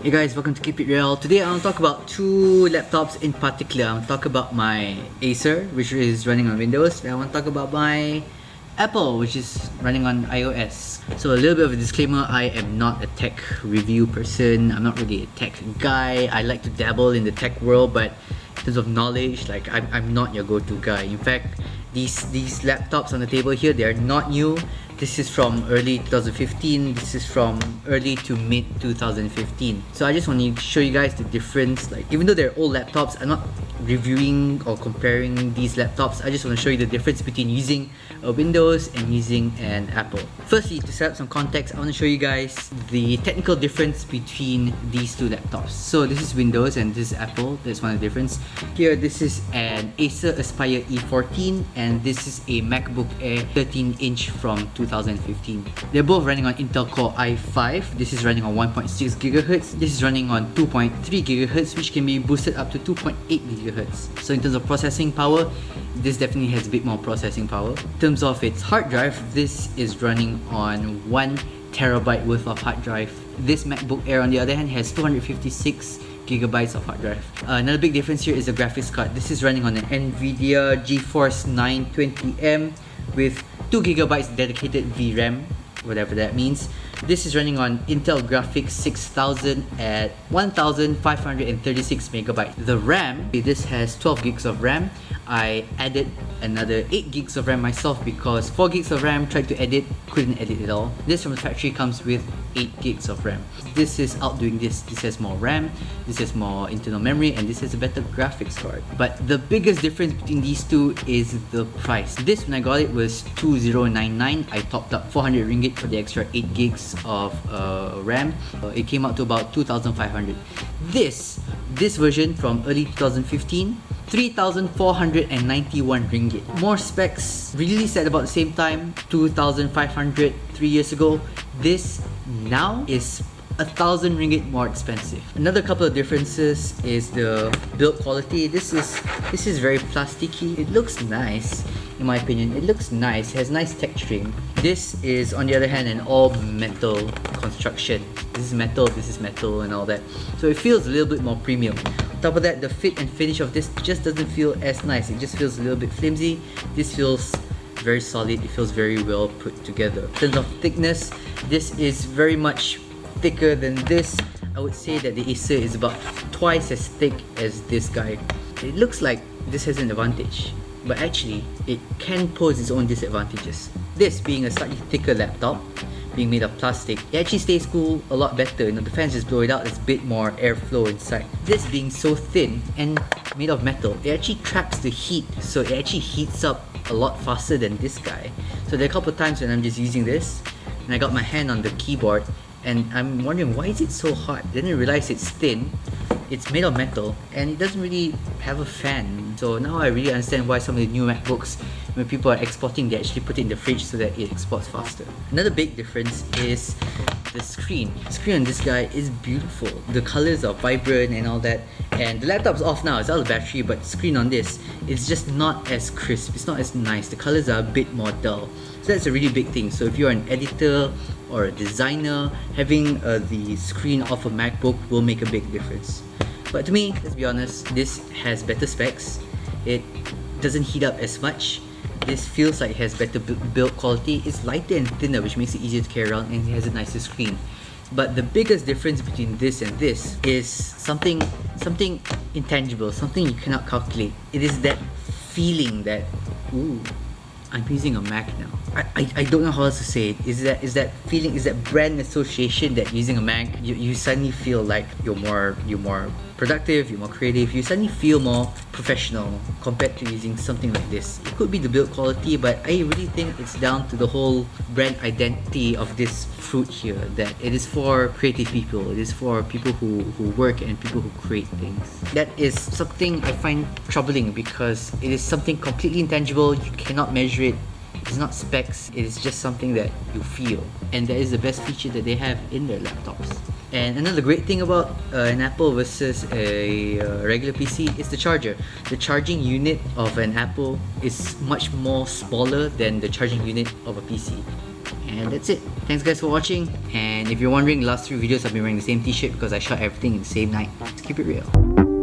Hey guys, welcome to Keep It Real. Today I want to talk about two laptops in particular. I want to talk about my Acer, which is running on Windows, and I want to talk about my Apple, which is running on iOS. So a little bit of a disclaimer, I am not a tech review person. I'm not really a tech guy. I like to dabble in the tech world, but in terms of knowledge, like I'm not your go-to guy. In fact, these laptops on the table here, they are not new. This is from early 2015. This is from early to mid 2015. So I just want to show you guys the difference. Like, even though they're old laptops, I'm not reviewing or comparing these laptops. I just want to show you the difference between using a Windows and using an Apple. Firstly, to set up some context, I want to show you guys the technical difference between these two laptops. So this is Windows and this is Apple. That's one of the difference. Here, this is an Acer Aspire E14 and this is a MacBook Air 13-inch from 2015. They're both running on Intel Core i5. This is running on 1.6 GHz. This is running on 2.3 GHz, which can be boosted up to 2.8 GHz. So in terms of processing power, this definitely has a bit more processing power. In terms of its hard drive, this is running on 1 terabyte worth of hard drive. This MacBook Air on the other hand has 256 gigabytes of hard drive. Another big difference here is the graphics card. This is running on an NVIDIA GeForce 920M with 2 gigabytes dedicated VRAM, whatever that means. This is running on Intel Graphics 6000 at 1536 megabytes. The RAM, this has 12 gigs of RAM. I added another 8 gigs of RAM myself because 4 gigs of RAM, tried to edit, couldn't edit at all. This from the factory comes with 8 gigs of RAM. This is outdoing this. This has more RAM, this has more internal memory, and this has a better graphics card. But the biggest difference between these two is the price. This, when I got it, was 2099. I topped up 400 ringgit for the extra 8 gigs of RAM. It came out to about 2500. This version from early 2015, 3,491 ringgit. More specs, released at about the same time, 2,500 3 years ago. This now is 1,000 ringgit more expensive. Another couple of differences is the build quality. This is very plasticky. It looks nice, in my opinion. It looks nice. It has nice texturing. This is, on the other hand, an all metal construction. This is metal, and all that. So it feels a little bit more premium. On top of that, the fit and finish of this just doesn't feel as nice. It just feels a little bit flimsy. This feels very solid. It feels very well put together. In terms of thickness, this is very much thicker than this. I would say that the Acer is about twice as thick as this guy. It looks like this has an advantage, but actually it can pose its own disadvantages. This being a slightly thicker laptop, being made of plastic, it actually stays cool a lot better. You know, the fans just blow it out, there's a bit more airflow inside. This being so thin and made of metal, it actually traps the heat, so it actually heats up a lot faster than this guy. So there are a couple of times when I'm just using this and I got my hand on the keyboard and I'm wondering, why is it so hot? Then I realize it's thin, it's made of metal, and it doesn't really have a fan. So now I really understand why some of the new MacBooks, when people are exporting, they actually put it in the fridge so that it exports faster. Another big difference is the screen. The screen on this guy is beautiful. The colors are vibrant and all that. And the laptop's off now, it's out of battery, but the screen on this is just not as crisp, it's not as nice. The colors are a bit more dull. So that's a really big thing. So if you're an editor or a designer, having the screen off a MacBook will make a big difference. But to me, let's be honest, this has better specs. It doesn't heat up as much. This feels like it has better build quality. It's lighter and thinner, which makes it easier to carry around, and it has a nicer screen. But the biggest difference between this and this is something intangible, something you cannot calculate. It is that feeling that, ooh, I'm using a Mac now. I don't know how else to say it. Is that feeling, is that brand association that using a Mac, you suddenly feel like you're more productive, you're more creative, you suddenly feel more professional compared to using something like this. It could be the build quality, but I really think it's down to the whole brand identity of this fruit here, that it is for creative people, it is for people who work and people who create things. That is something I find troubling because it is something completely intangible, you cannot measure it. It's not specs, it is just something that you feel, and that is the best feature that they have in their laptops. And another great thing about an Apple versus a regular PC is the charger. The charging unit of an Apple is much more smaller than the charging unit of a PC. And that's it. Thanks guys for watching. And if you're wondering, the last 3 videos I've been wearing the same t-shirt because I shot everything in the same night. Let's keep it real.